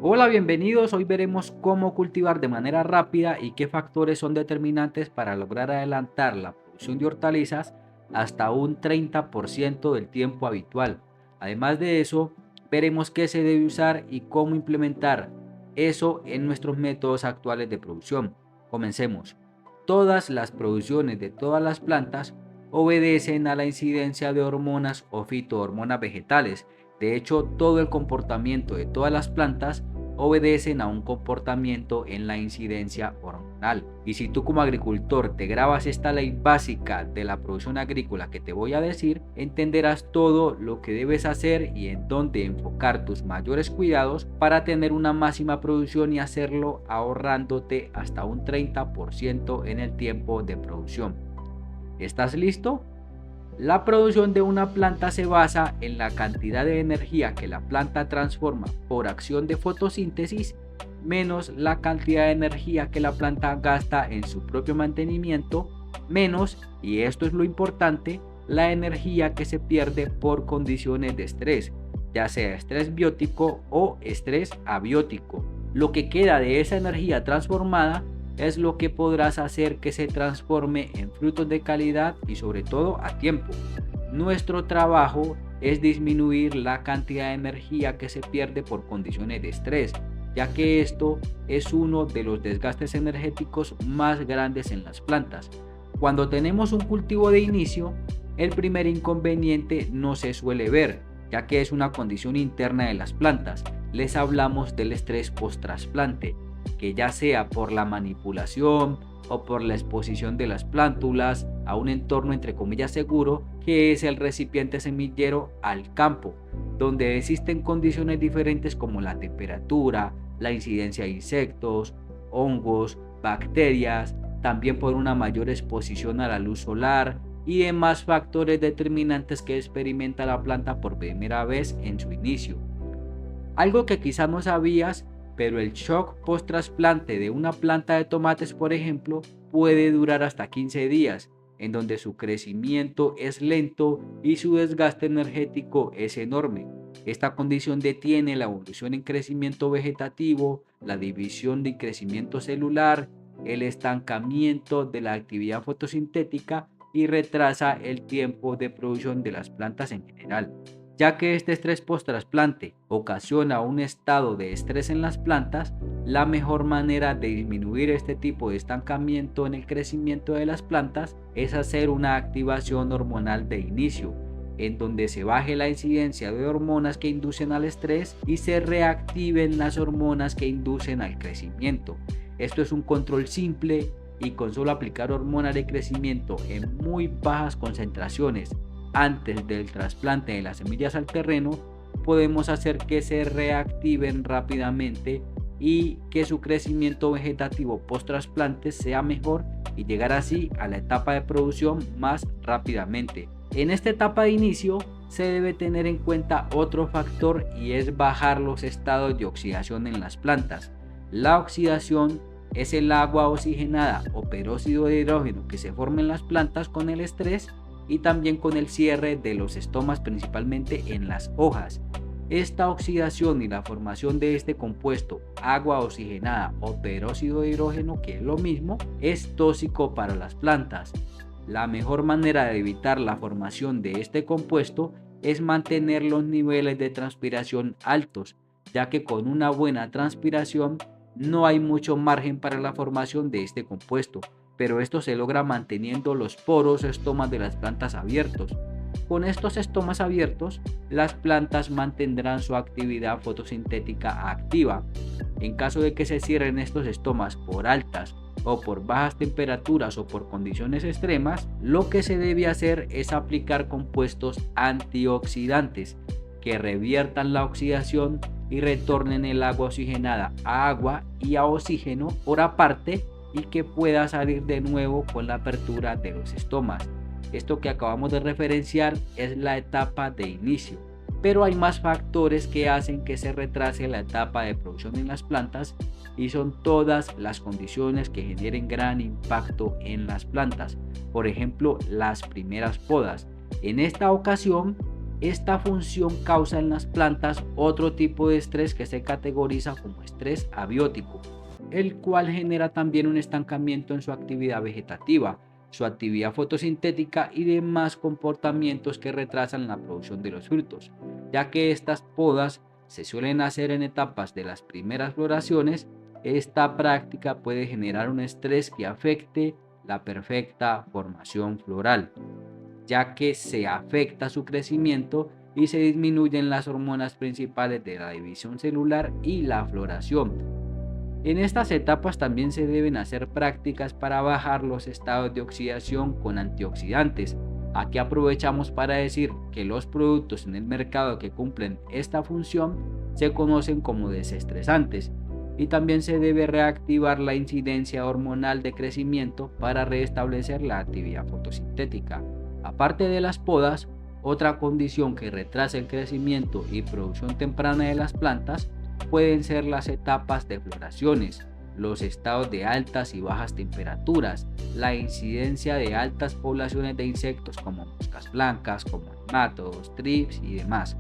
Hola, bienvenidos. Hoy veremos cómo cultivar de manera rápida y qué factores son determinantes para lograr adelantar la producción de hortalizas hasta un 30% del tiempo habitual. Además de eso, veremos qué se debe usar y cómo implementar eso en nuestros métodos actuales de producción. Comencemos. Todas las producciones de todas las plantas obedecen a la incidencia de hormonas o fitohormonas vegetales. De hecho, todo el comportamiento de todas las plantas obedecen a un comportamiento en la incidencia hormonal. Y si tú como agricultor te grabas esta ley básica de la producción agrícola que te voy a decir, entenderás todo lo que debes hacer y en dónde enfocar tus mayores cuidados para tener una máxima producción y hacerlo ahorrándote hasta un 30% en el tiempo de producción. ¿Estás listo? La producción de una planta se basa en la cantidad de energía que la planta transforma por acción de fotosíntesis menos la cantidad de energía que la planta gasta en su propio mantenimiento menos, y esto es lo importante, la energía que se pierde por condiciones de estrés, ya sea estrés biótico o estrés abiótico. Lo que queda de esa energía transformada es lo que podrás hacer que se transforme en frutos de calidad y sobre todo a tiempo. Nuestro trabajo es disminuir la cantidad de energía que se pierde por condiciones de estrés, ya que esto es uno de los desgastes energéticos más grandes en las plantas. Cuando tenemos un cultivo de inicio, el primer inconveniente no se suele ver, ya que es una condición interna de las plantas. Les hablamos del estrés post-trasplante, que ya sea por la manipulación o por la exposición de las plántulas a un entorno entre comillas seguro, que es el recipiente semillero al campo, donde existen condiciones diferentes como la temperatura, la incidencia de insectos, hongos, bacterias, también por una mayor exposición a la luz solar y demás factores determinantes que experimenta la planta por primera vez en su inicio. Algo que quizás no sabías, pero el shock post-trasplante de una planta de tomates, por ejemplo, puede durar hasta 15 días, en donde su crecimiento es lento y su desgaste energético es enorme. Esta condición detiene la evolución en crecimiento vegetativo, la división y crecimiento celular, el estancamiento de la actividad fotosintética y retrasa el tiempo de producción de las plantas en general. Ya que este estrés post-trasplante ocasiona un estado de estrés en las plantas, la mejor manera de disminuir este tipo de estancamiento en el crecimiento de las plantas es hacer una activación hormonal de inicio, en donde se baje la incidencia de hormonas que inducen al estrés y se reactiven las hormonas que inducen al crecimiento. Esto es un control simple y con solo aplicar hormonas de crecimiento en muy bajas concentraciones antes del trasplante de las semillas al terreno, podemos hacer que se reactiven rápidamente y que su crecimiento vegetativo post trasplante sea mejor y llegar así a la etapa de producción más rápidamente. En esta etapa de inicio se debe tener en cuenta otro factor y es bajar los estados de oxidación en las plantas. La oxidación es el agua oxigenada o peróxido de hidrógeno que se forma en las plantas con el estrés y también con el cierre de los estomas, principalmente en las hojas. Esta oxidación y la formación de este compuesto, agua oxigenada o peróxido de hidrógeno, que es lo mismo, es tóxico para las plantas. La mejor manera de evitar la formación de este compuesto es mantener los niveles de transpiración altos, ya que con una buena transpiración no hay mucho margen para la formación de este compuesto, pero esto se logra manteniendo los poros o estomas de las plantas abiertos. Con estos estomas abiertos, las plantas mantendrán su actividad fotosintética activa. En caso de que se cierren estos estomas por altas o por bajas temperaturas o por condiciones extremas, lo que se debe hacer es aplicar compuestos antioxidantes que reviertan la oxidación y retornen el agua oxigenada a agua y a oxígeno por aparte y que pueda salir de nuevo con la apertura de los estomas. Esto que acabamos de referenciar es la etapa de inicio, pero hay más factores que hacen que se retrase la etapa de producción en las plantas y son todas las condiciones que generen gran impacto en las plantas. Por ejemplo, las primeras podas. En esta ocasión, Esta función causa en las plantas otro tipo de estrés que se categoriza como estrés abiótico, el cual genera también un estancamiento en su actividad vegetativa, su actividad fotosintética y demás comportamientos que retrasan la producción de los frutos, ya que estas podas se suelen hacer en etapas de las primeras floraciones. Esta práctica puede generar un estrés que afecte la perfecta formación floral, ya que se afecta su crecimiento y se disminuyen las hormonas principales de la división celular y la floración. En estas etapas también se deben hacer prácticas para bajar los estados de oxidación con antioxidantes. Aquí aprovechamos para decir que los productos en el mercado que cumplen esta función se conocen como desestresantes, y también se debe reactivar la incidencia hormonal de crecimiento para restablecer la actividad fotosintética. Aparte de las podas, otra condición que retrasa el crecimiento y producción temprana de las plantas pueden ser las etapas de floraciones, los estados de altas y bajas temperaturas, la incidencia de altas poblaciones de insectos como moscas blancas, como nematodos, trips y demás,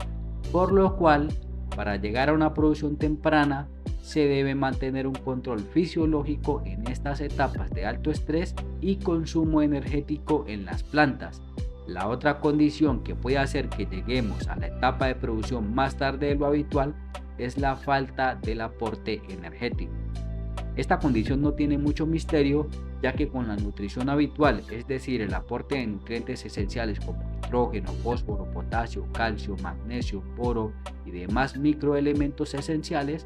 por lo cual, para llegar a una producción temprana, se debe mantener un control fisiológico en estas etapas de alto estrés y consumo energético en las plantas. La otra condición que puede hacer que lleguemos a la etapa de producción más tarde de lo habitual es la falta del aporte energético. Esta condición no tiene mucho misterio, ya que con la nutrición habitual, es decir, el aporte de nutrientes esenciales como nitrógeno, fósforo, potasio, calcio, magnesio, boro y demás microelementos esenciales,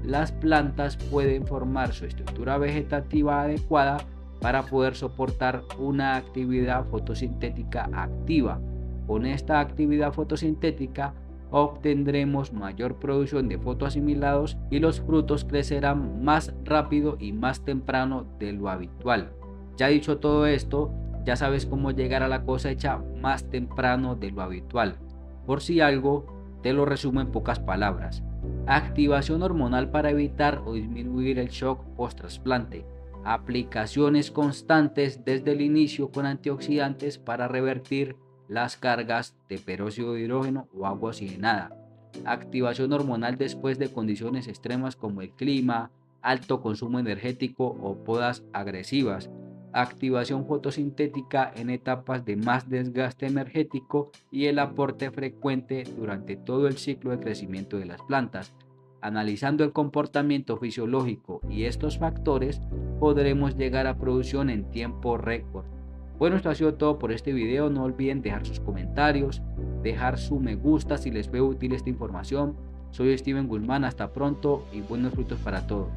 las plantas pueden formar su estructura vegetativa adecuada para poder soportar una actividad fotosintética activa. Con esta actividad fotosintética obtendremos mayor producción de fotoasimilados y los frutos crecerán más rápido y más temprano de lo habitual. Ya dicho todo esto, ya sabes cómo llegar a la cosecha más temprano de lo habitual. Por si algo, te lo resumo en pocas palabras. Activación hormonal para evitar o disminuir el shock post-trasplante. Aplicaciones constantes desde el inicio con antioxidantes para revertir las cargas de peróxido de hidrógeno o agua oxigenada. Activación hormonal después de condiciones extremas como el clima, alto consumo energético o podas agresivas. Activación fotosintética en etapas de más desgaste energético y el aporte frecuente durante todo el ciclo de crecimiento de las plantas. Analizando el comportamiento fisiológico y estos factores, podremos llegar a producción en tiempo récord. Bueno, esto ha sido todo por este video. No olviden dejar sus comentarios, dejar su me gusta si les fue útil esta información. Soy Steven Guzmán, hasta pronto y buenos frutos para todos.